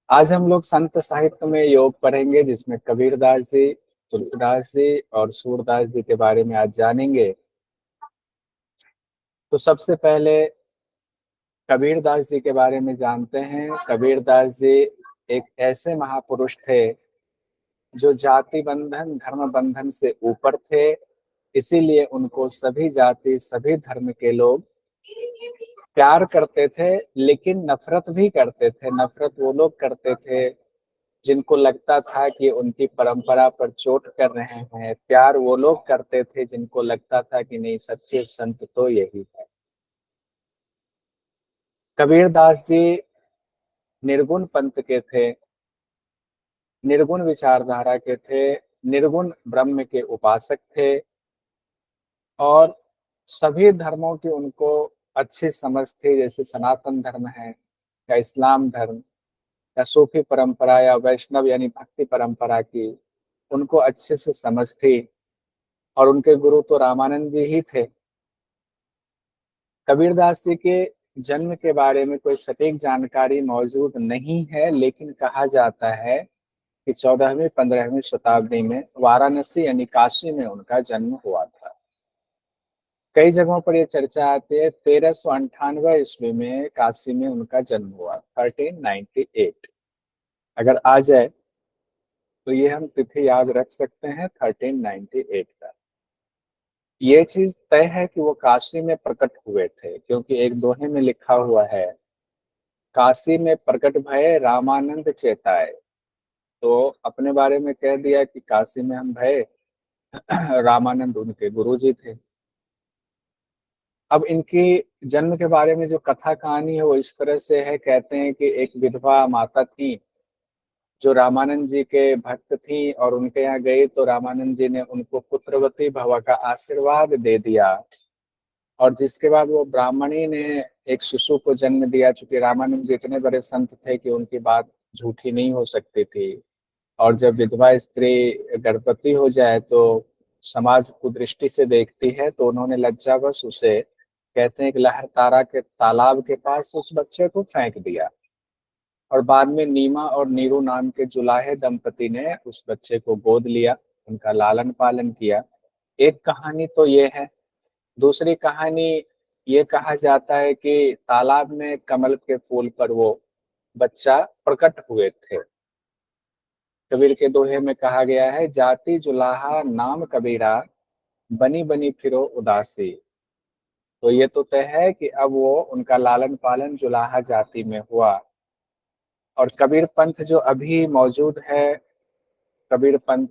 आज हम लोग संत साहित्य में योग पढ़ेंगे, जिसमें कबीरदास जी, तुलसीदास जी और सूरदास जी के बारे में आज जानेंगे। तो सबसे पहले कबीरदास जी के बारे में जानते हैं। कबीरदास जी एक ऐसे महापुरुष थे जो जाति बंधन धर्म बंधन से ऊपर थे। इसीलिए उनको सभी जाति सभी धर्म के लोग प्यार करते थे, लेकिन नफरत भी करते थे। नफरत वो लोग करते थे जिनको लगता था कि उनकी परंपरा पर चोट कर रहे हैं। प्यार वो लोग करते थे जिनको लगता था कि नहीं, सच्चे संत तो यही है। कबीरदास जी निर्गुण पंथ के थे, निर्गुण विचारधारा के थे, निर्गुण ब्रह्म के उपासक थे और सभी धर्मों की उनको अच्छी समझ थी। जैसे सनातन धर्म है या इस्लाम धर्म या सूफी परंपरा या वैष्णव यानी भक्ति परंपरा की उनको अच्छे से समझ थी। और उनके गुरु तो रामानंद जी ही थे। कबीरदास जी के जन्म के बारे में कोई सटीक जानकारी मौजूद नहीं है, लेकिन कहा जाता है कि 14वीं 15वीं शताब्दी में वाराणसी यानी काशी में उनका जन्म हुआ था। कई जगहों पर यह चर्चा आती है 1398 ईस्वी में काशी में उनका जन्म हुआ, 1398। अगर आ जाए तो ये हम तिथि याद रख सकते हैं, 1398 का। ये चीज तय है कि वो काशी में प्रकट हुए थे, क्योंकि एक दोहे में लिखा हुआ है, काशी में प्रकट भये रामानंद चेताए। तो अपने बारे में कह दिया कि काशी में हम भये। रामानंद उनके गुरु जी थे। अब इनकी जन्म के बारे में जो कथा कहानी है वो इस तरह से है। कहते हैं कि एक विधवा माता थी जो रामानंद जी के भक्त थी, और उनके यहाँ गई तो रामानंद जी ने उनको पुत्रवती भव का आशीर्वाद दे दिया। और जिसके बाद वो ब्राह्मणी ने एक शिशु को जन्म दिया। चूंकि रामानंद जी इतने बड़े संत थे कि उनकी बात झूठी नहीं हो सकती थी। और जब विधवा स्त्री गर्भवती हो जाए तो समाज कुदृष्टि से देखती है, तो उन्होंने लज्जावश उसे, कहते हैं कि लहरतारा के तालाब के पास उस बच्चे को फेंक दिया। और बाद में नीमा और नीरू नाम के जुलाहे दंपति ने उस बच्चे को गोद लिया, उनका लालन पालन किया। एक कहानी तो ये है। दूसरी कहानी, ये कहा जाता है कि तालाब में कमल के फूल पर वो बच्चा प्रकट हुए थे। कबीर के दोहे में कहा गया है, जाति जुलाहा नाम कबीरा, बनी बनी फिरो उदासी। तो ये तो तय है कि अब वो उनका लालन पालन जुलाहा जाति में हुआ। और कबीर पंथ जो अभी मौजूद है, कबीर पंथ,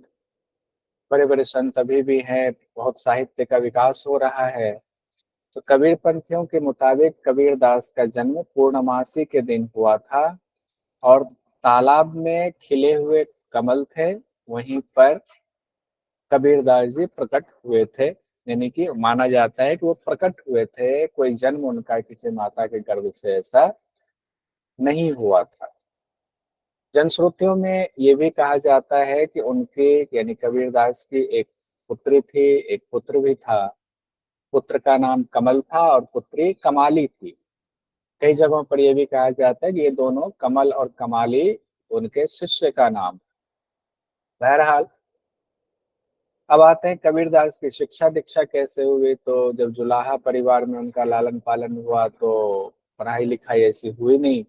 बड़े बड़े संत अभी भी हैं, बहुत साहित्य का विकास हो रहा है। तो कबीर पंथियों के मुताबिक कबीरदास का जन्म पूर्णमासी के दिन हुआ था। और तालाब में खिले हुए कमल थे, वहीं पर कबीरदास जी प्रकट हुए थे। यानी कि माना जाता है कि वो प्रकट हुए थे, कोई जन्म उनका किसी माता के गर्भ से ऐसा नहीं हुआ था। जनश्रुतियों में ये भी कहा जाता है कि उनके यानी कबीरदास की एक पुत्री थी, एक पुत्र भी था। पुत्र का नाम कमल था और पुत्री कमाली थी। कई जगहों पर यह भी कहा जाता है कि ये दोनों कमल और कमाली उनके शिष्य का नाम। बहरहाल, अब आते हैं कबीरदास की शिक्षा दीक्षा कैसे हुई। तो जब जुलाहा परिवार में उनका लालन पालन हुआ तो पढ़ाई लिखाई ऐसी हुई नहीं।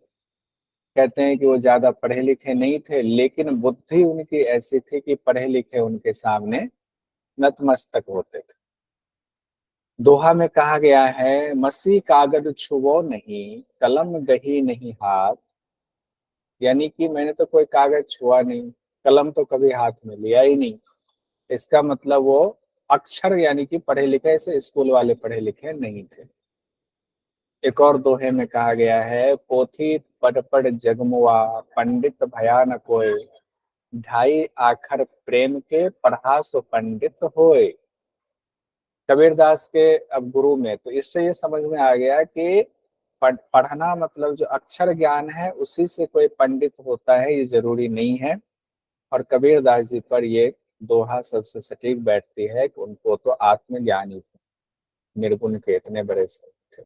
कहते हैं कि वो ज्यादा पढ़े लिखे नहीं थे, लेकिन बुद्धि उनकी ऐसी थी कि पढ़े लिखे उनके सामने नतमस्तक होते थे। दोहा में कहा गया है, मसी कागज छुवो नहीं, कलम गही नहीं हाथ। यानी कि मैंने तो कोई कागज छुआ नहीं, कलम तो कभी हाथ में लिया ही नहीं। इसका मतलब वो अक्षर यानी कि पढ़े लिखे से स्कूल वाले पढ़े लिखे नहीं थे। एक और दोहे में कहा गया है, पोथी पढ़ पढ़ जगमुआ, पंडित भया न कोय, ढाई आखर प्रेम के पढ़ा सो पंडित होए। कबीरदास के अब गुरु में तो इससे ये समझ में आ गया कि पढ़ना मतलब जो अक्षर ज्ञान है उसी से कोई पंडित होता है, ये जरूरी नहीं है। और कबीरदास जी पर ये दोहा सबसे सटीक बैठती है कि उनको तो आत्मज्ञानी थे, निर्गुण के इतने बड़े संत थे।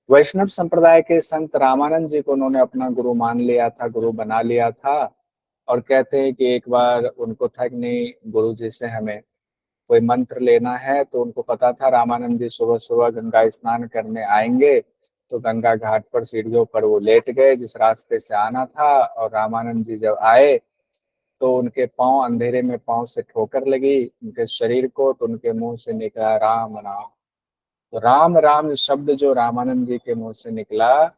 वैष्णव संप्रदाय के संत रामानंद जी को उन्होंने अपना गुरु मान लिया था, गुरु बना लिया था। और कहते हैं कि एक बार उनको था कि नहीं, गुरु जी से हमें कोई मंत्र लेना है। तो उनको पता था रामानंद जी सुबह सुबह गंगा स्नान करने आएंगे। तो गंगा घाट पर सीढ़ियों पर वो लेट गए जिस रास्ते से आना था। और रामानंद जी जब आए तो उनके पांव, अंधेरे में पांव से ठोकर लगी उनके शरीर को। तो उनके मुंह से निकला राम राम। तो राम राम शब्द जो रामानंद जी के मुंह से निकला,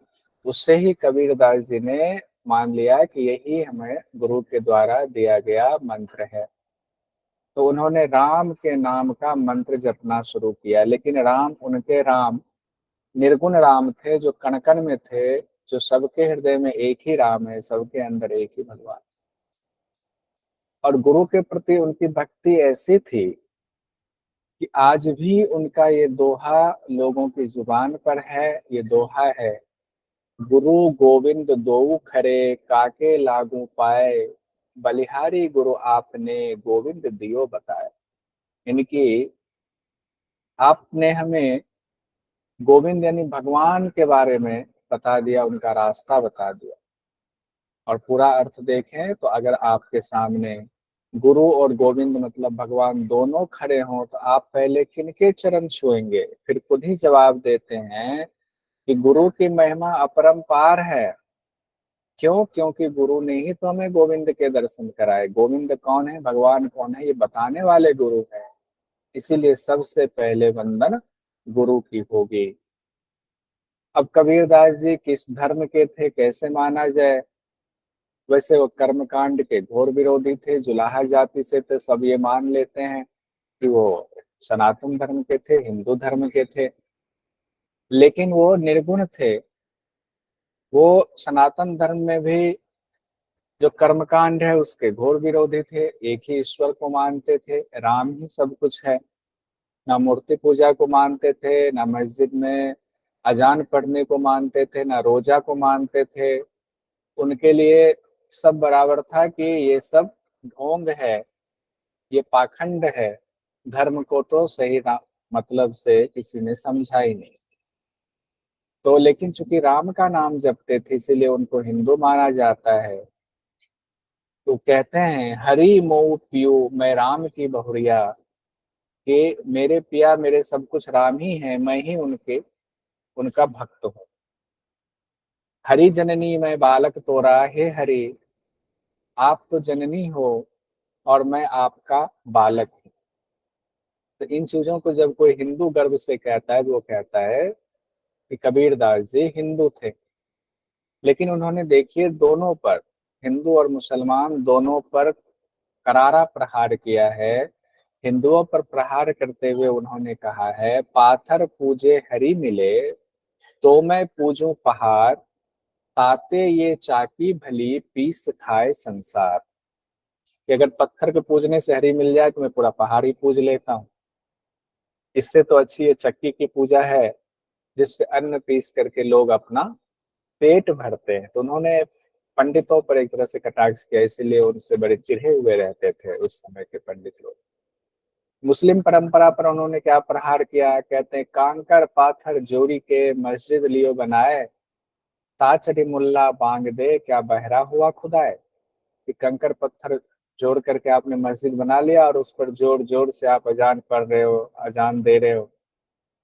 उससे ही कबीरदास जी ने मान लिया कि यही हमें गुरु के द्वारा दिया गया मंत्र है। तो उन्होंने राम के नाम का मंत्र जपना शुरू किया। लेकिन राम, उनके राम निर्गुण राम थे, जो कण कण में थे, जो सबके हृदय में एक ही राम है, सबके अंदर एक ही भगवान। और गुरु के प्रति उनकी भक्ति ऐसी थी कि आज भी उनका ये दोहा लोगों की जुबान पर है। ये दोहा है, गुरु गोविंद दोऊ खरे, काके लागू पाए, बलिहारी गुरु आपने, गोविंद दियो बताए। इनकी, आपने हमें गोविंद यानी भगवान के बारे में बता दिया, उनका रास्ता बता दिया। और पूरा अर्थ देखें तो अगर आपके सामने गुरु और गोविंद मतलब भगवान दोनों खड़े हों तो आप पहले किनके चरण छुएंगे? फिर खुद ही जवाब देते हैं कि गुरु की महिमा अपरंपार है। क्यों? क्योंकि गुरु ने ही तो हमें गोविंद के दर्शन कराए। गोविंद कौन है, भगवान कौन है, ये बताने वाले गुरु हैं। इसीलिए सबसे पहले वंदन गुरु की होगी। अब कबीरदास जी किस धर्म के थे, कैसे माना जाए? वैसे वो कर्मकांड के घोर विरोधी थे, जुलाहा जाति से थे। सब ये मान लेते हैं कि वो सनातन धर्म के थे, हिंदू धर्म के थे। लेकिन वो निर्गुण थे। वो सनातन धर्म में भी जो कर्मकांड है उसके घोर विरोधी थे। एक ही ईश्वर को मानते थे, राम ही सब कुछ है। ना मूर्ति पूजा को मानते थे, ना मस्जिद में अजान पढ़ने को मानते थे, ना रोजा को मानते थे। उनके लिए सब बराबर था कि ये सब ढोंग है, ये पाखंड है। धर्म को तो सही मतलब से किसी ने समझा ही नहीं। तो लेकिन चूंकि राम का नाम जपते थे इसीलिए उनको हिंदू माना जाता है। तो कहते हैं, हरि मोऊ पियो मैं राम की बहुरिया, कि मेरे पिया, मेरे सब कुछ राम ही है, मैं ही उनका भक्त हूँ। हरि जननी मैं बालक तोरा, हे हरि आप तो जननी हो और मैं आपका बालक हूँ। तो इन चीजों को जब कोई हिंदू गर्व से कहता है तो वो कहता है कि कबीरदास जी हिंदू थे। लेकिन उन्होंने देखिए दोनों पर, हिंदू और मुसलमान दोनों पर करारा प्रहार किया है। हिंदुओं पर प्रहार करते हुए उन्होंने कहा है, पाथर पूजे हरि मिले, तो मैं पूजूं पहाड़, ताते ये चाकी भली, पीस खाए संसार। कि अगर पत्थर के पूजने से हरि मिल जाए तो मैं पूरा पहाड़ ही पूज लेता हूँ। इससे तो अच्छी ये चक्की की पूजा है जिससे अन्न पीस करके लोग अपना पेट भरते हैं। तो उन्होंने पंडितों पर एक तरह से कटाक्ष किया, इसीलिए उनसे बड़े चिढ़े हुए रहते थे उस समय के पंडित लोग। मुस्लिम परंपरा पर उन्होंने क्या प्रहार किया? कहते हैं, कांकर पाथर जोड़ी के मस्जिद लियो बनाए, ताचरी मुल्ला बांग दे, क्या बहरा हुआ खुदाए। कि कंकर पत्थर जोड़ करके आपने मस्जिद बना लिया और उस पर जोर जोर से आप अजान पढ़ रहे हो, अजान दे रहे हो,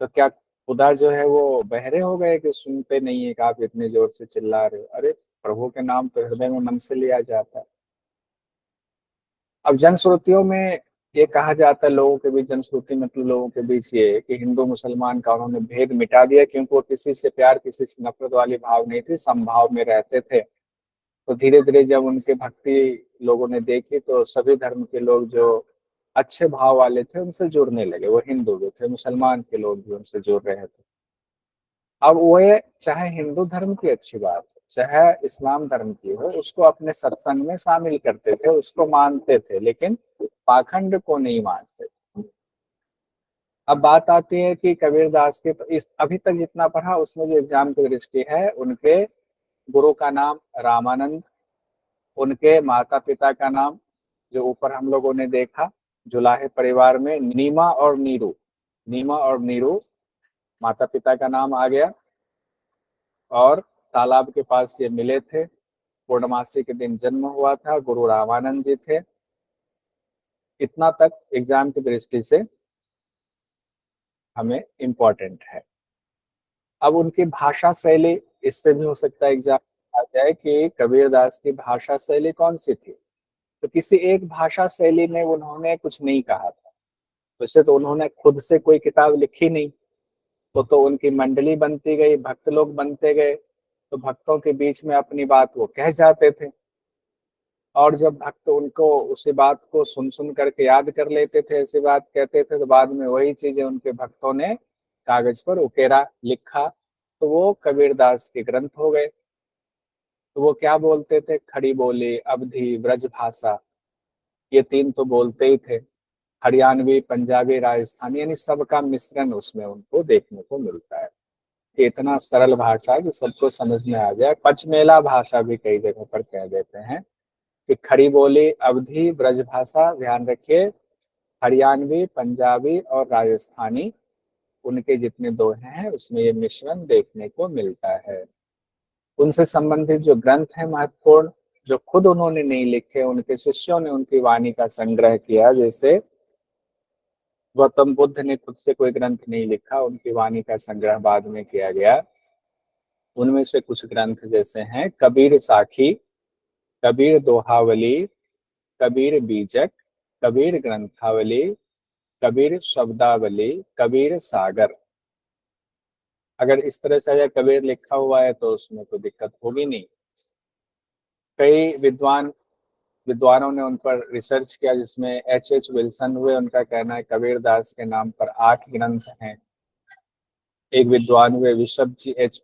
तो क्या खुदा जो है वो बहरे हो गए कि सुनते नहीं है कि आप इतने जोर से चिल्ला रहे हो? अरे, प्रभु के नाम तो हृदय में मन से लिया जाता है। अब जनश्रुतियों में ये कहा जाता है, लोगों के बीच, जनश्रुति मतलब लोगों के बीच, ये कि हिंदू मुसलमान का उन्होंने भेद मिटा दिया, क्योंकि वो किसी से प्यार, किसी से नफरत वाली भाव नहीं थी, समभाव में रहते थे। तो धीरे धीरे जब उनके भक्ति लोगों ने देखी तो सभी धर्म के लोग जो अच्छे भाव वाले थे उनसे जुड़ने लगे। वो हिंदू भी थे, मुसलमान के लोग भी उनसे जुड़ रहे थे। अब वो चाहे हिंदू धर्म की अच्छी बात हो, चाहे इस्लाम धर्म की हो, उसको अपने सत्संग में शामिल करते थे, उसको मानते थे, लेकिन पाखंड को नहीं मानते। अब बात आती है कि कबीरदास के, तो इस अभी तक जितना पढ़ा उसमें जो एग्जाम की दृष्टि है, उनके गुरु का नाम रामानंद, उनके माता पिता का नाम जो ऊपर हम लोगों ने देखा, जुलाहे परिवार में नीमा और नीरू, नीमा और नीरू माता पिता का नाम आ गया। और तालाब के पास ये मिले थे। पूर्णमासी के दिन जन्म हुआ था, गुरु रामानंद जी थे। इतना तक एग्जाम की दृष्टि से हमें इम्पोर्टेंट है। अब उनकी भाषा शैली, इससे भी हो सकता है एग्जाम आ जाए कि कबीरदास की भाषा शैली कौन सी थी। तो किसी एक भाषा शैली में उन्होंने कुछ नहीं कहा था। वैसे तो उन्होंने खुद से कोई किताब लिखी नहीं, तो उनकी मंडली बनती गई, भक्त लोग बनते गए, तो भक्तों के बीच में अपनी बात वो कह जाते थे। और जब भक्त उनको उसी बात को सुन सुन करके याद कर लेते थे, ऐसी बात कहते थे, तो बाद में वही चीजें उनके भक्तों ने कागज पर उकेरा, लिखा, तो वो कबीरदास के ग्रंथ हो गए। तो वो क्या बोलते थे? खड़ी बोली, अवधी, ब्रज भाषा, ये तीन तो बोलते ही थे। हरियाणवी, पंजाबी, राजस्थानी, यानी सबका मिश्रण उसमें उनको देखने को मिलता है। कि इतना सरल भाषा कि सबको समझ में आ जाए। पचमेला भाषा भी कई जगह पर कह देते हैं कि खड़ी बोली, अवधी, ब्रजभाषा, ध्यान रखिए, हरियाणवी, पंजाबी और राजस्थानी, उनके जितने दोहे हैं उसमें ये मिश्रण देखने को मिलता है। उनसे संबंधित जो ग्रंथ हैं महत्वपूर्ण, जो खुद उन्होंने नहीं लिखे, उनके शिष्यों ने उनकी वाणी का संग्रह किया। जैसे गौतम बुद्ध ने खुद से कोई ग्रंथ नहीं लिखा, उनकी वाणी का संग्रह बाद में किया गया। उनमें से कुछ ग्रंथ जैसे हैं कबीर साखी, कबीर दोहावली, कबीर बीजक, कबीर ग्रंथावली, कबीर शब्दावली, कबीर सागर। अगर इस तरह से अगर कबीर लिखा हुआ है तो उसमें कोई दिक्कत होगी नहीं। कई विद्वानों ने उन पर रिसर्च किया, जिसमें एच विल्सन हुए। उनका कहना है कबीर दास के नाम पर 8 ग्रंथ हैं। एक विद्वान हुए विशब जी एच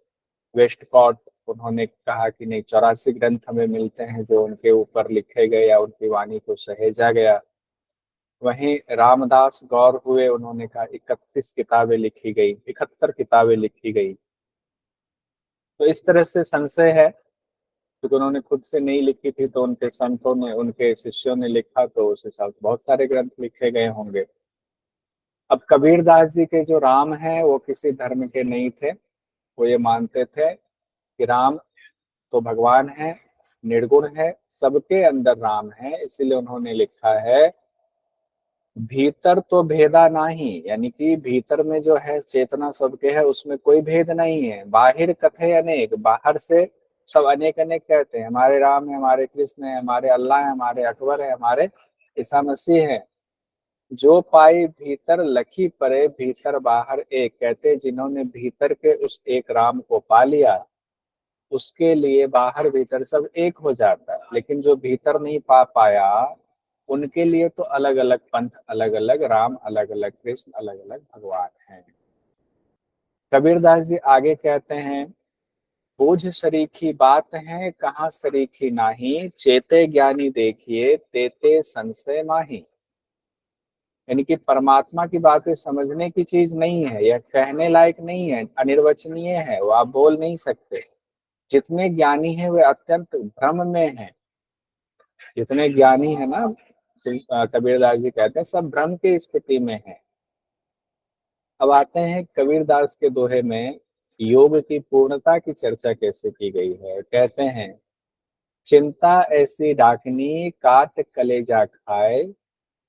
वेस्टकॉट, उन्होंने कहा कि नहीं, 84 ग्रंथ हमें मिलते हैं जो उनके ऊपर लिखे गए या उनकी वाणी को सहेजा गया। वहीं रामदास गौर हुए, उन्होंने कहा 31 किताबें लिखी गई, 71 किताबें लिखी गई। तो इस तरह से संशय है, क्योंकि उन्होंने खुद से नहीं लिखी थी, तो उनके संतों ने, उनके शिष्यों ने लिखा, तो उस हिसाब से बहुत सारे ग्रंथ लिखे गए होंगे। अब कबीरदास जी के जो राम हैं वो किसी धर्म के नहीं थे। वो ये मानते थे कि राम तो भगवान है, निर्गुण है, सबके अंदर राम है। इसीलिए उन्होंने लिखा है भीतर तो भेदा नहीं, यानी कि भीतर में जो है चेतना सबके है, उसमें कोई भेद नहीं है। बाहिर कथे अनेक, बाहर से सब अनेक अनेक कहते हैं, हमारे राम है, हमारे कृष्ण है, हमारे अल्लाह है, हमारे अकबर है, हमारे ईसा मसीह है। जो पाई भीतर लखी परे, भीतर बाहर एक, कहते जिन्होंने भीतर के उस एक राम को पा लिया, उसके लिए बाहर भीतर सब एक हो जाता है। लेकिन जो भीतर नहीं पा पाया, उनके लिए तो अलग अलग पंथ, अलग अलग राम, अलग अलग कृष्ण, अलग अलग भगवान हैं। कबीरदास जी आगे कहते हैं, बोझ सरीखी बात है कहाँ सरीखी नाही, चेते ज्ञानी देखिए तेते संशय माही। यानी कि परमात्मा की बातें समझने की चीज नहीं है, यह कहने लायक नहीं है, अनिर्वचनीय है, वो आप बोल नहीं सकते। जितने ज्ञानी हैं वे अत्यंत भ्रम में हैं। जितने ज्ञानी है ना, कबीरदास जी कहते हैं, सब भ्रम की स्थिति में है। अब आते हैं कबीरदास के दोहे में योग की पूर्णता की चर्चा कैसे की गई है। कहते हैं, चिंता ऐसी डाकनी काट कलेजा खाए,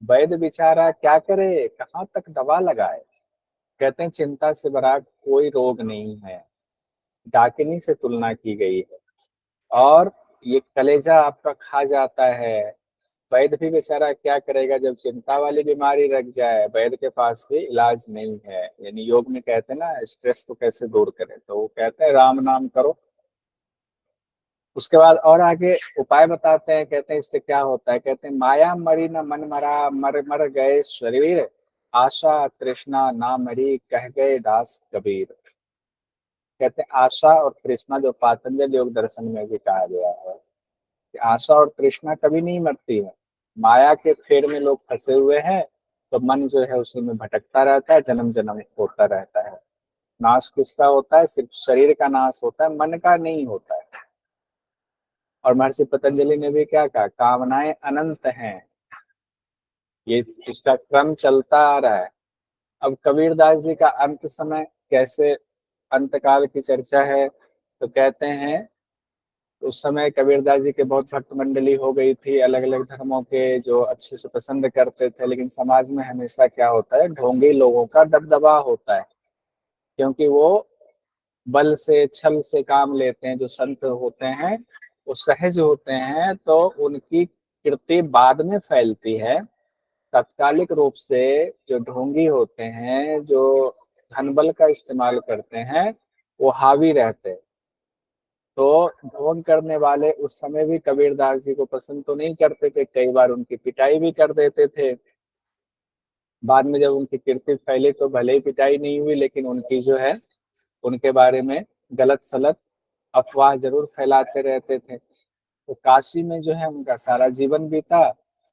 वैद्य बेचारा क्या करे कहाँ तक दवा लगाए। कहते हैं चिंता से बड़ा कोई रोग नहीं है, डाकिनी से तुलना की गई है। और ये कलेजा आपका खा जाता है, वैद्य भी बेचारा क्या करेगा, जब चिंता वाली बीमारी लग जाए वैद्य के पास भी इलाज नहीं है। यानी योग में कहते हैं ना, स्ट्रेस को कैसे दूर करें, तो वो कहते हैं राम नाम करो। उसके बाद और आगे उपाय बताते हैं, कहते हैं इससे क्या होता है। कहते हैं माया मरी न मन मरा, मर मर गए शरीर, आशा तृष्णा ना मरी, कह गए दास कबीर। कहते हैं आशा और तृष्णा, जो पातंजल योग दर्शन में भी कहा गया है कि आशा और तृष्णा कभी नहीं मरती है। माया के फेर में लोग फंसे हुए हैं, तो मन जो है उसी में भटकता रहता है, जन्म जन्म होता रहता है। नाश किसका होता है? सिर्फ शरीर का नाश होता है, मन का नहीं होता है। और महर्षि पतंजलि ने भी क्या कहा, कामनाएं अनंत हैं, ये इसका क्रम चलता आ रहा है। अब कबीरदास जी का अंत समय कैसे, अंतकाल की चर्चा है। तो कहते हैं उस समय कबीरदास जी के बहुत भक्त मंडली हो गई थी, अलग अलग धर्मों के, जो अच्छे से पसंद करते थे, लेकिन समाज में हमेशा क्या होता है, ढोंगी लोगों का दबदबा होता है, क्योंकि वो बल से छल से काम लेते हैं। जो संत होते हैं वो सहज होते हैं, तो उनकी कीर्ति बाद में फैलती है। तात्कालिक रूप से जो ढोंगी होते हैं, जो धन बल का इस्तेमाल करते हैं, वो हावी रहते हैं। तो ढोंग करने वाले उस समय भी कबीरदास जी को पसंद तो नहीं करते थे, कई बार उनकी पिटाई भी कर देते थे। बाद में जब उनकी कीर्ति फैली तो भले ही पिटाई नहीं हुई, लेकिन उनकी जो है, उनके बारे में गलत सलत अफवाह जरूर फैलाते रहते थे। तो काशी में जो है उनका सारा जीवन बीता,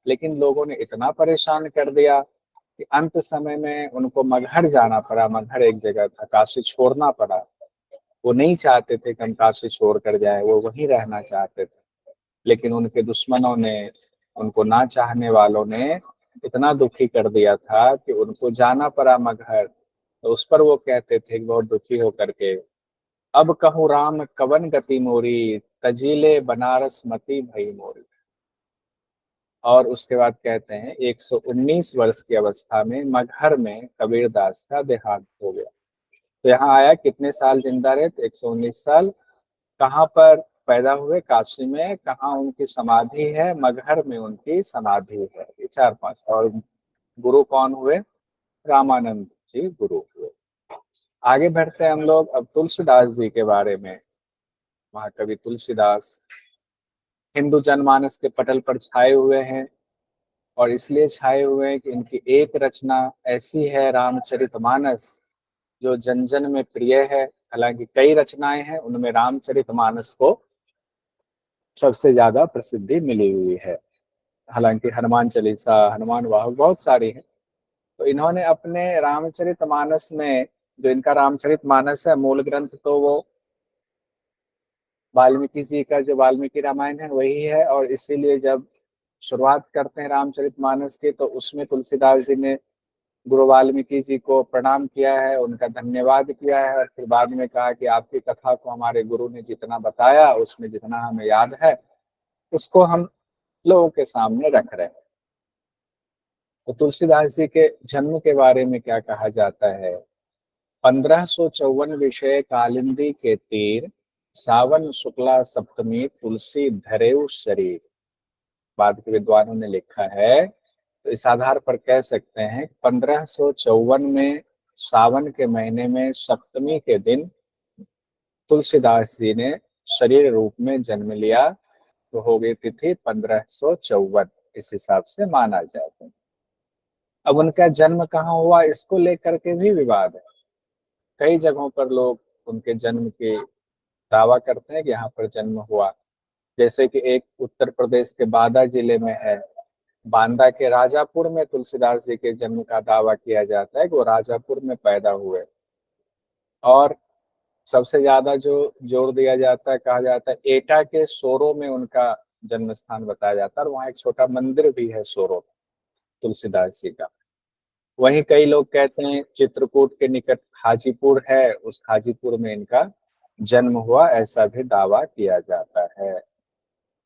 लेकिन लोगों ने इतना परेशान कर दिया कि अंत समय में उनको मगहर जाना पड़ा। मगहर एक जगह था, काशी छोड़ना पड़ा। वो नहीं चाहते थे कि हम काशी छोड़ कर जाए, वो वहीं रहना चाहते थे, लेकिन उनके दुश्मनों ने, उनको ना चाहने वालों ने इतना दुखी कर दिया था कि उनको जाना पड़ा मगहर। तो उस पर वो कहते थे बहुत दुखी होकर के, अब कहूँ राम कवन गति मोरी, तजीले बनारस मती भई मोरी। और उसके बाद कहते हैं 119 वर्ष की अवस्था में मगहर में कबीरदास का देहांत हो गया। तो यहाँ आया, कितने साल जिंदा रहे? 119 साल। कहाँ पर पैदा हुए? काशी में। कहाँ उनकी समाधि है? मगहर में उनकी समाधि है। ये 4-5। और गुरु कौन हुए? रामानंद जी गुरु हुए। आगे बढ़ते हैं हम लोग अब तुलसीदास जी के बारे में। महाकवि तुलसीदास हिंदू जनमानस के पटल पर छाए हुए हैं, और इसलिए छाए हुए हैं कि इनकी एक रचना ऐसी है, रामचरितमानस, जो जन जन में प्रिय है। हालांकि कई रचनाएं हैं, उनमें रामचरितमानस को सबसे ज्यादा प्रसिद्धि मिली हुई है। हालांकि हनुमान चालीसा, हनुमान वाहु बहुत सारी हैं। तो इन्होंने अपने रामचरितमानस में, जो इनका रामचरितमानस है, मूल ग्रंथ तो वो वाल्मीकि जी का जो वाल्मीकि रामायण है वही है। और इसीलिए जब शुरुआत करते हैं रामचरितमानस की, तो उसमें तुलसीदास जी ने गुरु वाल्मीकि जी को प्रणाम किया है, उनका धन्यवाद किया है, और फिर बाद में कहा कि आपकी कथा को हमारे गुरु ने जितना बताया, उसमें जितना हमें याद है, उसको हम लोगों के सामने रख रहे हैं। तो तुलसीदास जी के जन्म के बारे में क्या कहा जाता है? 1554 विषय कालिंदी के तीर, सावन शुक्ला सप्तमी तुलसी धरेउ शरीर। बाद के विद्वानों ने लिखा है। तो इस आधार पर कह सकते हैं 1554 में सावन के महीने में सप्तमी के दिन तुलसीदास जी ने शरीर रूप में जन्म लिया। तो हो गई तिथि 1554, इस हिसाब से माना जाता है। अब उनका जन्म कहाँ हुआ, इसको लेकर के भी विवाद है। कई जगहों पर लोग उनके जन्म के दावा करते हैं कि यहाँ पर जन्म हुआ। जैसे कि एक उत्तर प्रदेश के बांदा जिले में है, बांदा के राजापुर में तुलसीदास जी के जन्म का दावा किया जाता है कि वो राजापुर में पैदा हुए। और सबसे ज्यादा जो जोर दिया जाता है, कहा जाता है एटा के सोरो में उनका जन्म स्थान बताया जाता है, और वहाँ एक छोटा मंदिर भी है सोरो तुलसीदास जी का। वहीं कई लोग कहते हैं चित्रकूट के निकट हाजीपुर है, उस हाजीपुर में इनका जन्म हुआ, ऐसा भी दावा किया जाता है।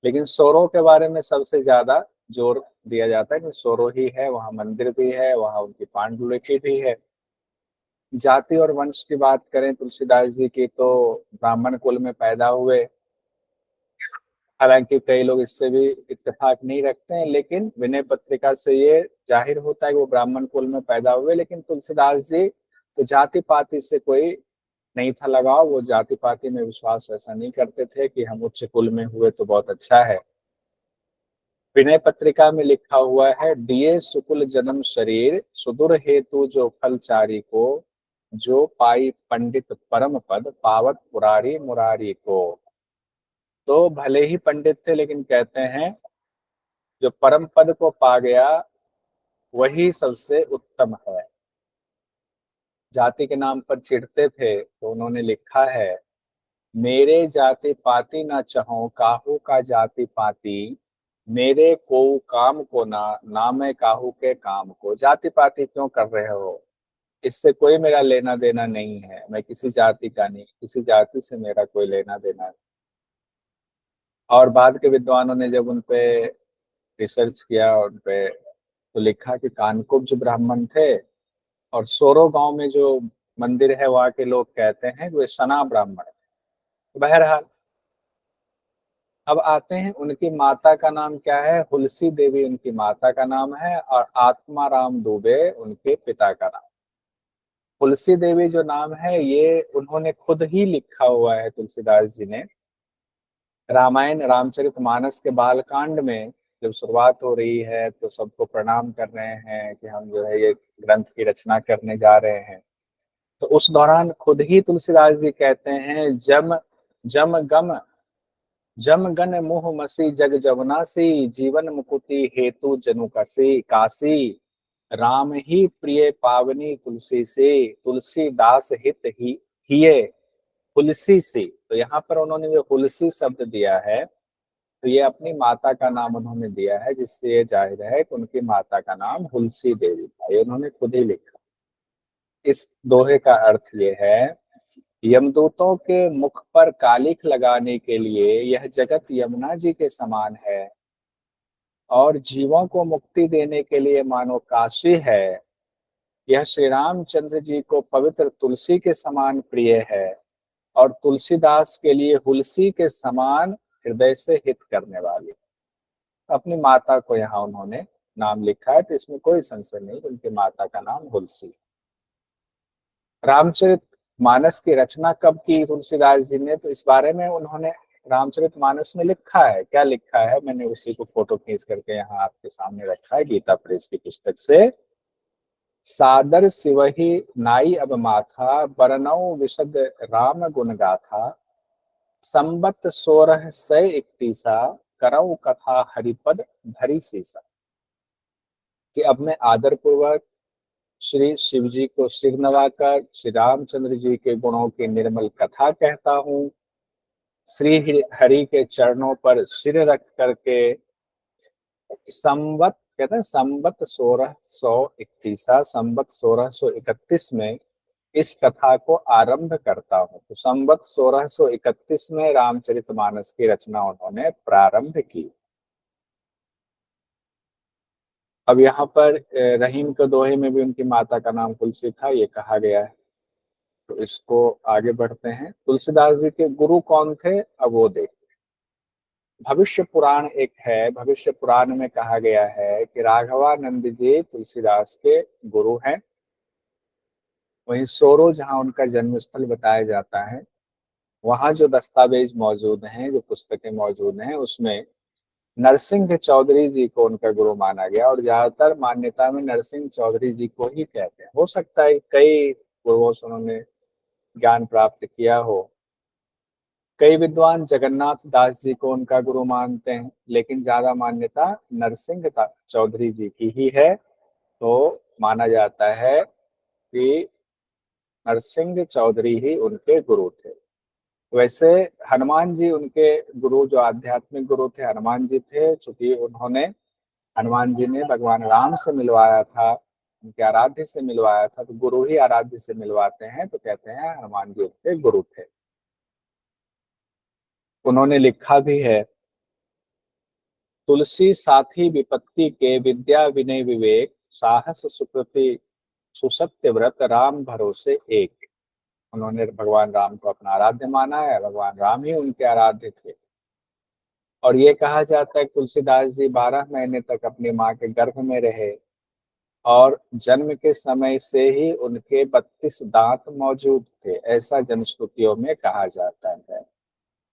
लेकिन सोरो के बारे में सबसे ज्यादा जोर दिया जाता है कि सोरो ही है, वहाँ मंदिर भी है, वहाँ उनकी पांडुलिपि भी है। जाति और वंश की बात करें तुलसीदास जी की, तो ब्राह्मण कुल में पैदा हुए। हालांकि कई लोग इससे भी इत्तेफाक नहीं रखते हैं, लेकिन विनय पत्रिका से ये जाहिर होता है कि वो ब्राह्मण कुल में पैदा हुए। लेकिन तुलसीदास जी तो जाति पाति से कोई नहीं था लगाव, वो जाति पाति में विश्वास ऐसा नहीं करते थे कि हम उच्च कुल में हुए तो बहुत अच्छा है। विनय पत्रिका में लिखा हुआ है, दिए सुकुल जन्म शरीर, सुदूर हेतु जो फल चारी को, जो पाई पंडित परम पद, पावत पुरारी मुरारी को। तो भले ही पंडित थे, लेकिन कहते हैं जो परम पद को पा गया वही सबसे उत्तम है। जाति के नाम पर चिढ़ते थे, तो उन्होंने लिखा है, मेरे जाति पाति ना चाहो, काहू का जाति पाति, मेरे को काम को ना, ना मैं काहू के काम को। जाति पाति क्यों कर रहे हो? इससे कोई मेरा लेना देना नहीं है, मैं किसी जाति का नहीं, किसी जाति से मेरा कोई लेना देना नहीं। और बाद के विद्वानों ने जब उन पे रिसर्च किया उन पे, तो लिखा कि कानकुब्ज ब्राह्मण थे, और सोरो गांव में जो मंदिर है वहाँ के लोग कहते हैं कि वे सना ब्राह्मण है। तो बहरहाल, अब आते हैं उनकी माता का नाम क्या है। हुलसी देवी उनकी माता का नाम है, और आत्माराम दुबे उनके पिता का नाम। तुलसी देवी जो नाम है ये उन्होंने खुद ही लिखा हुआ है तुलसीदास जी ने। रामायण रामचरितमानस के बालकांड में जब शुरुआत हो रही है तो सबको प्रणाम कर रहे हैं कि हम जो है ये ग्रंथ की रचना करने जा रहे हैं, तो उस दौरान खुद ही तुलसीदास जी कहते हैं, जम जम गम जम गन मुह मसी जग जवनासी, जीवन मुकुति हेतु जनु कसी काशी, राम ही प्रिय पावनी तुलसी से, तुलसीदास हित ही हिये तुलसी से। तो यहाँ पर उन्होंने जो तुलसी शब्द दिया है, तो ये अपनी माता का नाम उन्होंने दिया है, जिससे ये जाहिर है कि उनकी माता का नाम तुलसी देवी था। ये उन्होंने खुद ही लिखा। इस दोहे का अर्थ ये है, यमदूतों के मुख पर कालिख लगाने के लिए यह जगत यमुना जी के समान है, और जीवों को मुक्ति देने के लिए मानो काशी है। यह श्री रामचंद्र जी को पवित्र तुलसी के समान प्रिय है, और तुलसीदास के लिए हुलसी के समान हृदय से हित करने वाली। अपनी माता को यहाँ उन्होंने नाम लिखा है, तो इसमें कोई संशय नहीं, उनकी माता का नाम हुलसी। रामचरित मानस की रचना कब की तुलसीदास जी ने, तो इस बारे में उन्होंने रामचरित मानस में लिखा है। क्या लिखा है, मैंने उसी को फोटो खींच करके यहाँ आपके सामने रखा है गीता प्रेस की पुस्तक से। सादर सिवही नाई अब माथा, बरनऊ विशद राम गुण गाथा, संबत 1631 करऊ कथा हरिपद धरी सीसा। कि अब मैं आदर पूर्वक श्री शिव जी को सिर नवाकर श्री रामचंद्र जी के गुणों की निर्मल कथा कहता हूँ। श्री हरि के चरणों पर सिर रख करके संवत कहते हैं, संवत 1631 संवत 1631 में इस कथा को आरंभ करता हूँ। तो संवत 1631 में रामचरितमानस की रचना उन्होंने प्रारंभ की। अब यहाँ पर रहीम के दोहे में भी उनकी माता का नाम तुलसी था, ये कहा गया है। तो इसको आगे बढ़ते हैं। तुलसीदास जी के गुरु कौन थे, अब वो देखते। भविष्य पुराण एक है, भविष्य पुराण में कहा गया है कि राघवानंद जी तुलसीदास के गुरु हैं। वहीं सोरो जहाँ उनका जन्मस्थल बताया जाता है, वहाँ जो दस्तावेज मौजूद हैं, जो पुस्तकें मौजूद हैं, उसमें नरसिंह चौधरी जी को उनका गुरु माना गया, और ज्यादातर मान्यता में नरसिंह चौधरी जी को ही कहते हैं। हो सकता है कई गुरुओं से उन्होंने ज्ञान प्राप्त किया हो। कई विद्वान जगन्नाथ दास जी को उनका गुरु मानते हैं, लेकिन ज्यादा मान्यता नरसिंह चौधरी जी की ही है। तो माना जाता है कि नरसिंह चौधरी ही उनके गुरु थे। वैसे हनुमान जी उनके गुरु, जो आध्यात्मिक गुरु थे, हनुमान जी थे। चूंकि उन्होंने हनुमान जी ने भगवान राम से मिलवाया था, उनके आराध्य से मिलवाया था, तो गुरु ही आराध्य से मिलवाते हैं, तो कहते हैं हनुमान जी उनके गुरु थे। उन्होंने लिखा भी है, तुलसी साथी विपत्ति के, विद्या विनय विवेक, साहस सुकृति सुसत्य व्रत, राम भरोसे एक। उन्होंने भगवान राम को अपना आराध्य माना है, भगवान राम ही उनके आराध्य थे। और ये कहा जाता है कि तुलसीदास जी 12 महीने तक अपनी माँ के गर्भ में रहे, और जन्म के समय से ही उनके 32 दांत मौजूद थे, ऐसा जनश्रुतियों में कहा जाता है।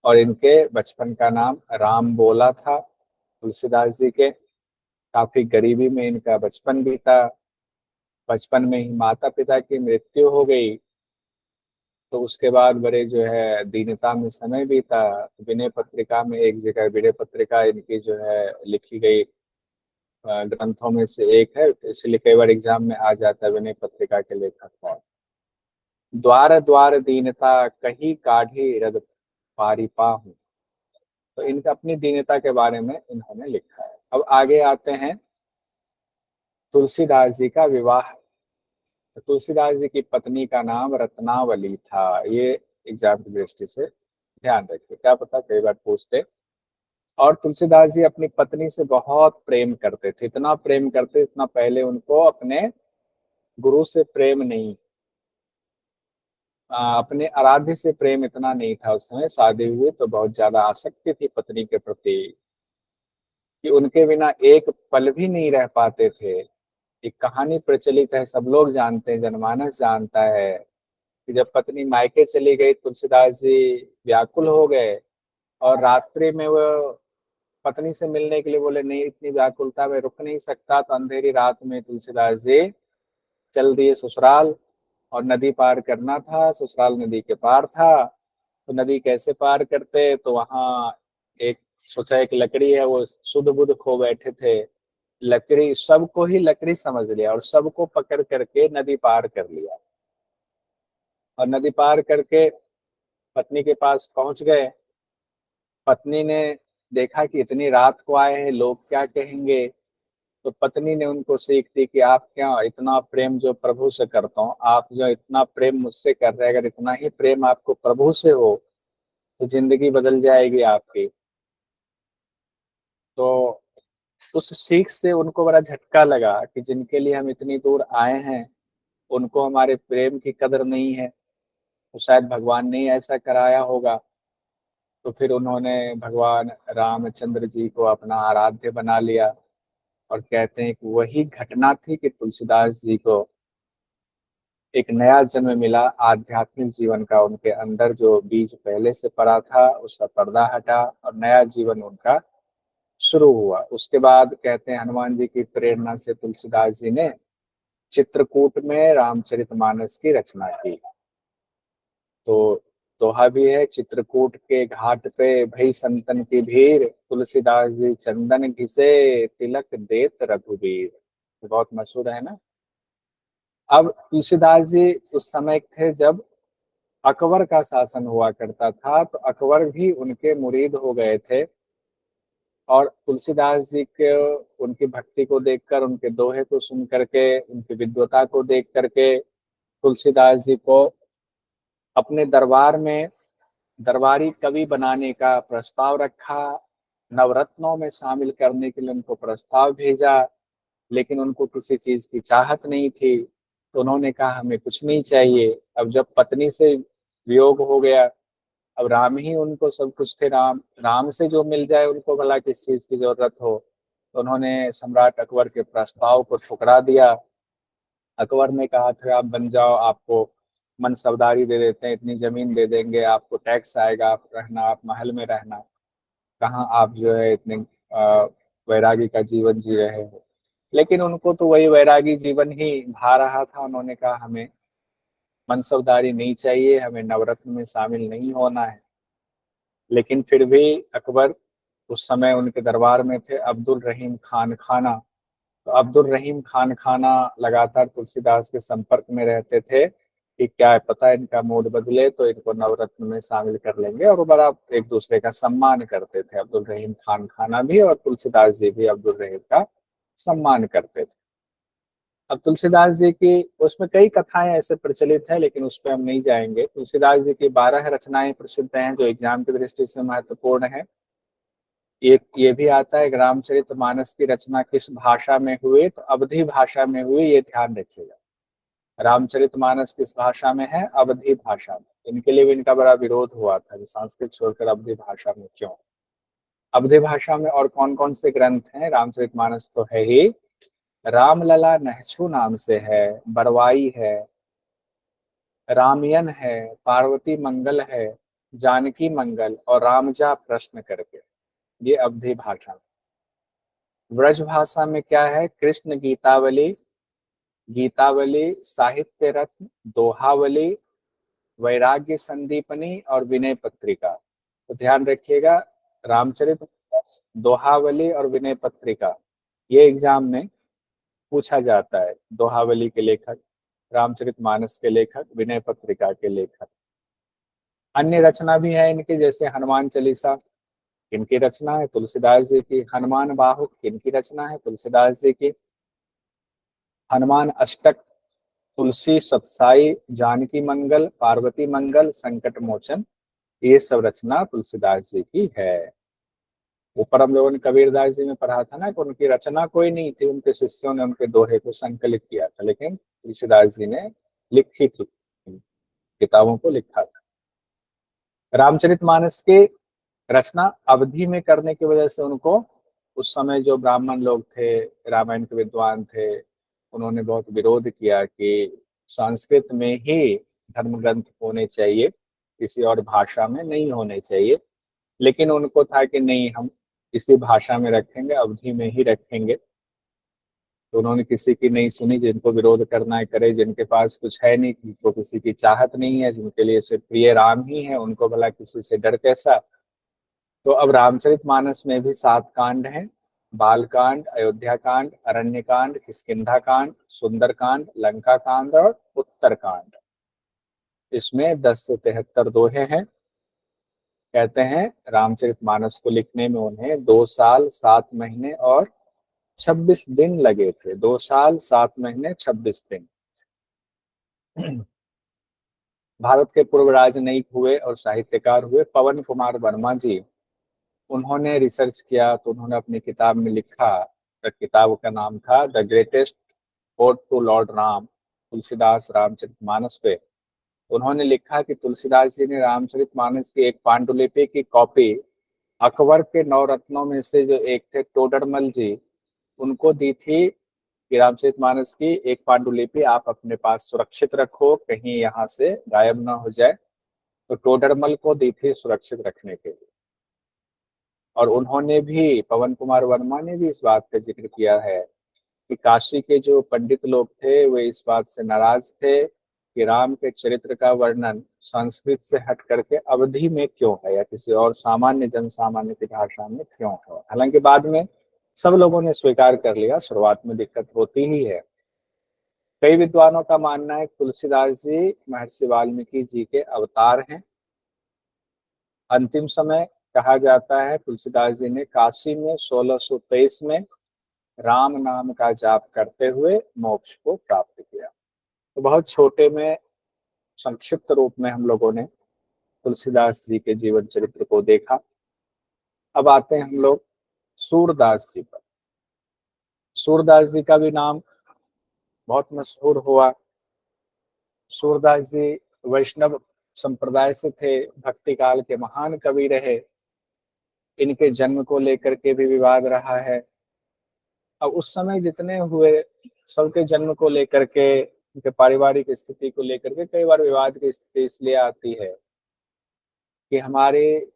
और इनके बचपन का नाम राम बोला था। तुलसीदास जी के काफी गरीबी में इनका बचपन बीता। बचपन में ही माता पिता की मृत्यु हो गई, तो उसके बाद बड़े जो है दीनता में समय बीता। विनय पत्रिका में एक जगह, विनय पत्रिका इनकी जो है लिखी गई ग्रंथों में से एक है, तो इसलिए कई बार एग्जाम में आ जाता है विनय पत्रिका के लेखक कौन। द्वार द्वार दीनता कहीं काढ़ी रद पारी पाहूं। तो इनका अपनी दीनता के बारे में इन्होंने लिखा है। अब आगे आते हैं तुलसीदास जी का विवाह तो तुलसीदास जी की पत्नी का नाम रत्नावली था। ये एग्जाम की दृष्टि से ध्यान रखिए, क्या पता कई बार पूछते। और तुलसीदास जी अपनी पत्नी से बहुत प्रेम करते थे, इतना प्रेम करते, इतना पहले उनको अपने गुरु से प्रेम नहीं, अपने आराध्य से प्रेम इतना नहीं था उस समय। शादी हुई तो बहुत ज्यादा आसक्ति थी पत्नी के प्रति, कि उनके बिना एक पल भी नहीं रह पाते थे। एक कहानी प्रचलित है, सब लोग जानते हैं, जनमानस जानता है, कि जब पत्नी मायके चली गई, तुलसीदास जी व्याकुल हो गए और रात्रि में वो पत्नी से मिलने के लिए बोले, नहीं इतनी व्याकुलता में रुक नहीं सकता। तो अंधेरी रात में तुलसीदास जी चल दिए ससुराल, और नदी पार करना था, ससुराल नदी के पार था। तो नदी कैसे पार करते, तो वहां एक सोचा एक लकड़ी है, वो सुध बुध खो बैठे थे। लकड़ी, सबको ही लकड़ी समझ लिया और सबको पकड़ करके नदी पार कर लिया। और नदी पार करके पत्नी के पास पहुंच गए। पत्नी ने देखा कि इतनी रात को आए हैं, लोग क्या कहेंगे। तो पत्नी ने उनको सीख दी कि आप क्या इतना प्रेम जो प्रभु से करता हूँ, आप जो इतना प्रेम मुझसे कर रहे हैं, अगर इतना ही प्रेम आपको प्रभु से हो तो जिंदगी बदल जाएगी आपकी। तो उस सीख से उनको बड़ा झटका लगा कि जिनके लिए हम इतनी दूर आए हैं, उनको हमारे प्रेम की कदर नहीं है, तो शायद भगवान ने ही ऐसा कराया होगा। तो फिर उन्होंने भगवान रामचंद्र जी को अपना आराध्य बना लिया। और कहते हैं कि वही घटना थी कि तुलसीदास जी को एक नया जन्म मिला, आध्यात्मिक जीवन का। उनके अंदर जो बीज पहले से पड़ा था उसका पर्दा हटा और नया जीवन उनका शुरू हुआ। उसके बाद कहते हैं हनुमान जी की प्रेरणा से तुलसीदास जी ने चित्रकूट में रामचरितमानस की रचना की। तो दोहा भी है, चित्रकूट के घाट पे भई संतन की भीड़, तुलसीदास जी चंदन घिसे, तिलक देत रघुबीर। तो बहुत मशहूर है ना। अब तुलसीदास जी उस समय थे जब अकबर का शासन हुआ करता था, तो अकबर भी उनके मुरीद हो गए थे। और तुलसीदास जी के उनकी भक्ति को देखकर, उनके दोहे को सुन करके, उनकी विद्वता को देख करके तुलसीदास जी को अपने दरबार में दरबारी कवि बनाने का प्रस्ताव रखा। नवरत्नों में शामिल करने के लिए उनको प्रस्ताव भेजा, लेकिन उनको किसी चीज की चाहत नहीं थी। तो उन्होंने कहा हमें कुछ नहीं चाहिए। अब जब पत्नी से वियोग हो गया, अब राम ही उनको सब कुछ थे, राम राम से जो मिल जाए उनको भला किस चीज की जरूरत हो। तो उन्होंने सम्राट अकबर के प्रस्ताव को ठुकरा दिया। अकबर ने कहा था आप बन जाओ, आपको मनसबदारी दे देते हैं, इतनी जमीन दे देंगे, आपको टैक्स आएगा, आप रहना, आप महल में रहना। कहाँ आप जो है इतने अ, वैरागी का जीवन जी रहे हो। लेकिन उनको तो वही वैरागी जीवन ही भा रहा था। उन्होंने कहा हमें मनसबदारी नहीं चाहिए, हमें नवरत्न में शामिल नहीं होना है। लेकिन फिर भी अकबर, उस समय उनके दरबार में थे अब्दुल रहीम खान खाना। तो अब्दुल रहीम खान खाना लगातार तुलसीदास के संपर्क में रहते थे कि क्या है पता इनका मूड बदले तो इनको नवरत्न में शामिल कर लेंगे। और वो बड़ा एक दूसरे का सम्मान करते थे, अब्दुल रहीम खान खाना भी और तुलसीदास जी भी अब्दुल रहीम का सम्मान करते थे। अब तुलसीदास जी की उसमें कई कथाएं ऐसे प्रचलित हैं, लेकिन उस पर हम नहीं जाएंगे। तुलसीदास जी की 12 रचनाएं प्रसिद्ध हैं जो एग्जाम की दृष्टि से महत्वपूर्ण है। ये भी आता है कि रामचरितमानस की रचना किस भाषा में हुई, तो अवधी भाषा में हुई, ये ध्यान रखिएगा। रामचरितमानस किस भाषा में है, अवधी भाषा में। इनके लिए भी इनका बड़ा विरोध हुआ था कि संस्कृत छोड़कर अवधी भाषा में क्यों। अवधी भाषा में और कौन कौन से ग्रंथ हैं, रामचरितमानस तो है ही, रामलला नहछु नाम से है, बरवाई है, रामयन है, पार्वती मंगल है, जानकी मंगल और रामजा प्रश्न करके, ये अवधी भाषा में। ब्रज भाषा में क्या है, कृष्ण गीतावली, गीतावली, साहित्य रत्न, दोहावली, वैराग्य संदीपनी और विनय पत्रिका। तो ध्यान रखिएगा, रामचरित, दोहावली और विनय पत्रिका, ये एग्जाम में पूछा जाता है। दोहावली के लेखक, रामचरितमानस के लेखक, विनय पत्रिका के लेखक। अन्य रचना भी है इनके, जैसे हनुमान चालीसा किनकी रचना है, तुलसीदास जी की। हनुमान बाहुक किनकी रचना है, तुलसीदास जी की। हनुमान अष्टक तुलसी सतसाई, जानकी मंगल, पार्वती मंगल, संकट मोचन, ये सब रचना तुलसीदास जी की है। ऊपर हम लोगों ने कबीरदास जी में पढ़ा था ना कि उनकी रचना कोई नहीं थी, उनके शिष्यों ने उनके दोहे को संकलित किया था, लेकिन तुलसीदास जी ने लिखी थी, किताबों को लिखा था। रामचरितमानस की रचना अवधि में करने की वजह से उनको, उस समय जो ब्राह्मण लोग थे, रामायण के विद्वान थे, उन्होंने बहुत विरोध किया कि संस्कृत में ही धर्म ग्रंथ होने चाहिए, किसी और भाषा में नहीं होने चाहिए। लेकिन उनको था कि नहीं, हम इसी भाषा में रखेंगे, अवधि में ही रखेंगे। तो उन्होंने किसी की नहीं सुनी, जिनको विरोध करना है करे, जिनके पास कुछ है नहीं, जिनको किसी की चाहत नहीं है, जिनके लिए सिर्फ प्रिय राम ही है, उनको भला किसी से डर कैसा। तो अब रामचरितमानस में भी 7 कांड हैं। बाल कांड, अयोध्या कांड, अरण्य कांड, किष्किंधा कांड, सुंदर कांड, लंका कांड और उत्तर कांड। इसमें 10 से 73 दोहे हैं। कहते हैं रामचरितमानस को लिखने में उन्हें 2 साल 7 महीने और 26 दिन लगे थे। 2 साल 7 महीने 26 दिन। भारत के पूर्व राजनयिक हुए और साहित्यकार हुए पवन कुमार वर्मा जी, उन्होंने रिसर्च किया तो उन्होंने अपनी किताब में लिखा, किताब का नाम था the greatest ode to Lord Ram, Tulsidas Ramcharitmanas पे। उन्होंने लिखा कि तुलसीदास जी ने रामचरितमानस की एक पांडुलिपि की कॉपी अकबर के 9 रत्नों में से जो एक थे टोडरमल जी, उनको दी थी कि रामचरितमानस की एक पांडुलिपि आप अपने पास सुरक्षित रखो, कहीं यहाँ से गायब ना हो जाए। तो टोडरमल को दी थी सुरक्षित रखने के लिए। और उन्होंने भी, पवन कुमार वर्मा ने भी इस बात का जिक्र किया है कि काशी के जो पंडित लोग थे वे इस बात से नाराज थे कि राम के चरित्र का वर्णन संस्कृत से हट करके अवधि में क्यों है, या किसी और सामान्य जन सामान्य की भाषा में क्यों है। हालांकि बाद में सब लोगों ने स्वीकार कर लिया, शुरुआत में दिक्कत होती ही है। कई विद्वानों का मानना है तुलसीदास जी महर्षि वाल्मीकि जी के अवतार हैं। अंतिम समय कहा जाता है तुलसीदास जी ने काशी में 1623 में राम नाम का जाप करते हुए मोक्ष को प्राप्त किया। तो बहुत छोटे में, संक्षिप्त रूप में हम लोगों ने तुलसीदास जी के जीवन चरित्र को देखा। अब आते हैं हम लोग सूरदास जी पर। सूरदास जी का भी नाम बहुत मशहूर हुआ। सूरदास जी वैष्णव संप्रदाय से थे, भक्ति काल के महान कवि रहे। इनके जन्म को लेकर के भी विवाद रहा है। अब उस समय जितने हुए, सबके जन्म को लेकर के, उनके पारिवारिक स्थिति को लेकर के कई बार विवाद की स्थिति इसलिए आती है कि हमारे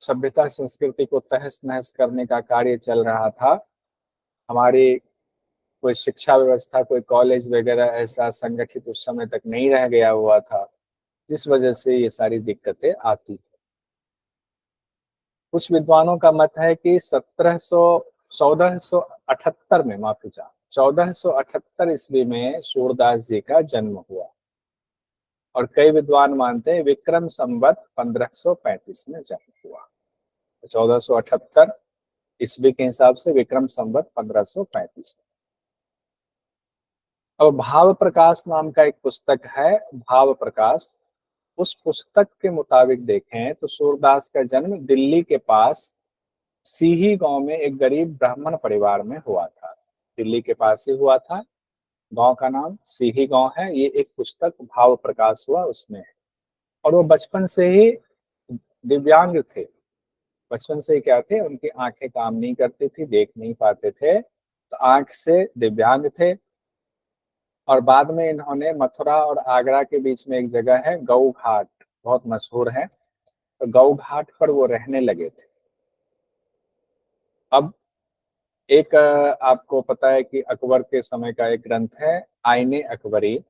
सभ्यता संस्कृति को तहस नहस करने का कार्य चल रहा था। हमारी कोई शिक्षा व्यवस्था, कोई कॉलेज वगैरह ऐसा संगठित उस समय तक नहीं रह गया हुआ था, जिस वजह से ये सारी दिक्कतें आती। कुछ विद्वानों का मत है कि 1478 में, माफी चाह 1478 ईस्वी में सूरदास जी का जन्म हुआ। और कई विद्वान मानते हैं विक्रम संवत 1535 में जन्म हुआ। 1478 ईस्वी के हिसाब से विक्रम संवत 1535 में। अब भाव प्रकाश नाम का एक पुस्तक है, भाव प्रकाश। उस पुस्तक के मुताबिक देखें तो सूरदास का जन्म दिल्ली के पास सीही गांव में एक गरीब ब्राह्मण परिवार में हुआ था। दिल्ली के पास ही हुआ था। गांव का नाम सीही गांव है। ये एक पुस्तक भाव प्रकाश हुआ उसमें है। और वो बचपन से ही दिव्यांग थे। बचपन से ही क्या थे, उनकी आंखें काम नहीं करती थी, देख नहीं पाते थे, तो आंख से दिव्यांग थे। और बाद में इन्होंने मथुरा और आगरा के बीच में एक जगह है गऊ घाट, बहुत मशहूर है, तो गऊ घाट पर वो रहने लगे थे। अब एक आपको पता है कि अकबर के समय का एक ग्रंथ है आईने अकबरी।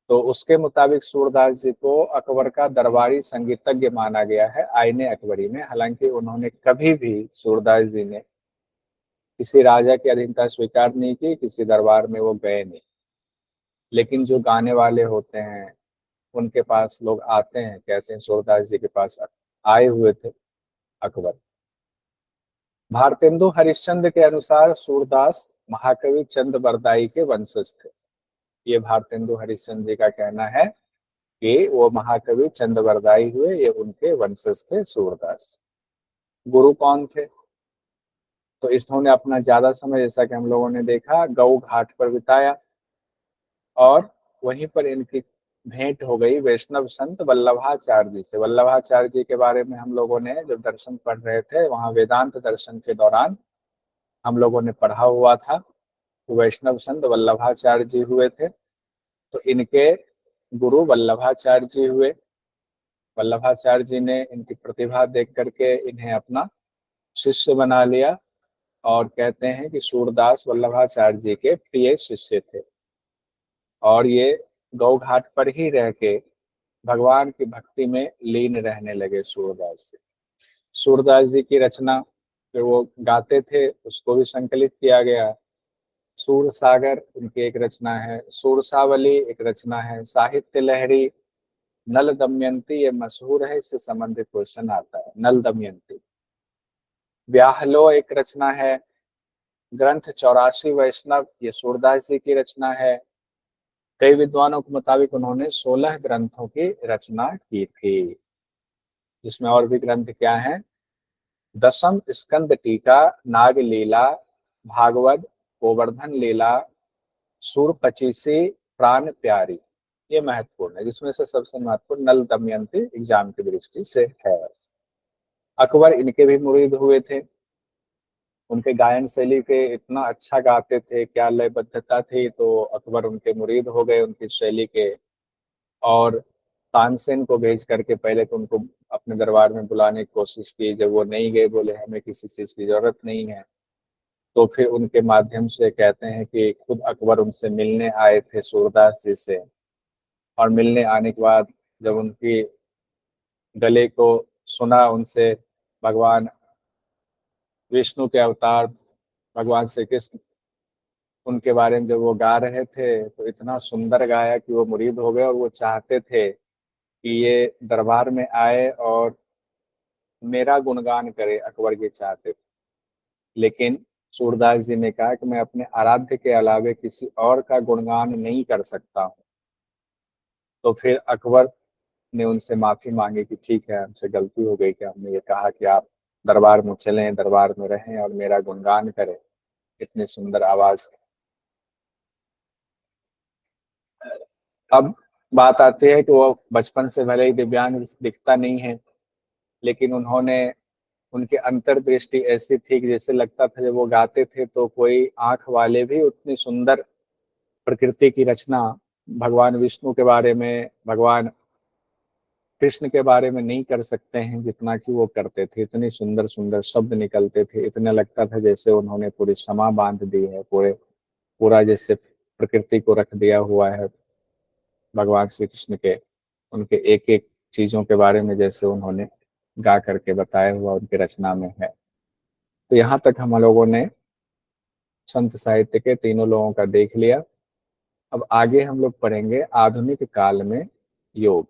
तो उसके मुताबिक सूरदास जी को अकबर का दरबारी संगीतज्ञ माना गया है आईने अकबरी में। हालांकि उन्होंने कभी भी, सूरदास जी ने किसी राजा की अधीनता स्वीकार नहीं की, किसी दरबार में वो गए नहीं। लेकिन जो गाने वाले होते हैं उनके पास लोग आते हैं, कहते हैं सूरदास जी के पास आए हुए थे अकबर। भारतेंदु हरिश्चंद्र के अनुसार सूरदास महाकवि चंद बरदाई के वंशज थे। ये भारतेंदु हरिश्चंद्र जी का कहना है कि वो महाकवि चंद्रवरदाई हुए, ये उनके वंशज थे सूरदास। गुरु कौन थे? तो इन्होंने अपना ज्यादा समय, जैसा कि हम लोगों ने देखा, गऊ घाट पर बिताया और वहीं पर इनकी भेंट हो गई वैष्णव संत वल्लभाचार्य जी से। वल्लभाचार्य जी के बारे में हम लोगों ने जब दर्शन पढ़ रहे थे, वहां वेदांत दर्शन के दौरान हम लोगों ने पढ़ा हुआ था, वैष्णव संत वल्लभाचार्य जी हुए थे। तो इनके गुरु वल्लभाचार्य जी हुए। वल्लभाचार्य जी ने इनकी प्रतिभा देख करके इन्हें अपना शिष्य बना लिया और कहते हैं कि सूरदास वल्लभाचार्य जी के प्रिय शिष्य थे और ये गौ घाट पर ही रह के भगवान की भक्ति में लीन रहने लगे सूरदास जी। सूरदास जी की रचना जो वो गाते थे उसको भी संकलित किया गया। सूर सागर उनकी एक रचना है, सूरसावली एक रचना है, साहित्य लहरी, नल दमयंती ये मशहूर है, इससे संबंधित क्वेश्चन आता है, नल दमयंती। ब्याहलो एक रचना है, ग्रंथ 84 वैष्णव ये सूरदास जी की रचना है। कई विद्वानों के मुताबिक उन्होंने 16 ग्रंथों की रचना की थी, जिसमें और भी ग्रंथ क्या हैं? दशम स्कंद टीका, नाग लीला, भागवत, गोवर्धन लीला, सूर पचीसी, प्राण प्यारी, ये महत्वपूर्ण है, जिसमें से सबसे महत्वपूर्ण नल दमयंती एग्जाम की दृष्टि से है। अकबर इनके भी मुरीद हुए थे। उनके गायन शैली के इतना अच्छा गाते थे, क्या लयबद्धता थी, तो अकबर उनके मुरीद हो गए उनकी शैली के। और तानसेन को भेज करके पहले तो उनको अपने दरबार में बुलाने की कोशिश की, जब वो नहीं गए, बोले हमें किसी चीज की जरूरत नहीं है, तो फिर उनके माध्यम से कहते हैं कि खुद अकबर उनसे मिलने आए थे सूरदास जी से। और मिलने आने के बाद जब उनकी गले को सुना, उनसे भगवान विष्णु के अवतार भगवान श्री कृष्ण उनके बारे में जब वो गा रहे थे, तो इतना सुंदर गाया कि वो मुरीद हो गए और वो चाहते थे कि ये दरबार में आए और मेरा गुणगान करे, अकबर ये चाहते थे। लेकिन सूरदास जी ने कहा कि मैं अपने आराध्य के अलावे किसी और का गुणगान नहीं कर सकता हूँ। तो फिर अकबर ने उनसे माफी मांगी कि ठीक है, हमसे गलती हो गई कि हमने ये कहा कि आप दरबार में चलें, दरबार में रहें और मेरा गुणगान करें, इतनी सुंदर आवाज। अब बात आती है कि वो बचपन से भले ही दिव्यांग दिखता नहीं है, लेकिन उन्होंने उनकी अंतर्दृष्टि ऐसी थी कि जैसे लगता था जब वो गाते थे तो कोई आंख वाले भी उतनी सुंदर प्रकृति की रचना भगवान विष्णु के बारे में, भगवान कृष्ण के बारे में नहीं कर सकते हैं जितना कि वो करते थे। इतनी सुंदर सुंदर शब्द निकलते थे, इतने लगता था जैसे उन्होंने पूरी समा बांध दी है, पूरा जैसे प्रकृति को रख दिया हुआ है भगवान श्री कृष्ण के, उनके एक एक चीजों के बारे में जैसे उन्होंने गा करके बताया हुआ उनकी रचना में है। तो यहाँ तक हम लोगों ने संत साहित्य के तीनों लोगों का देख लिया। अब आगे हम लोग पढ़ेंगे आधुनिक काल में योग।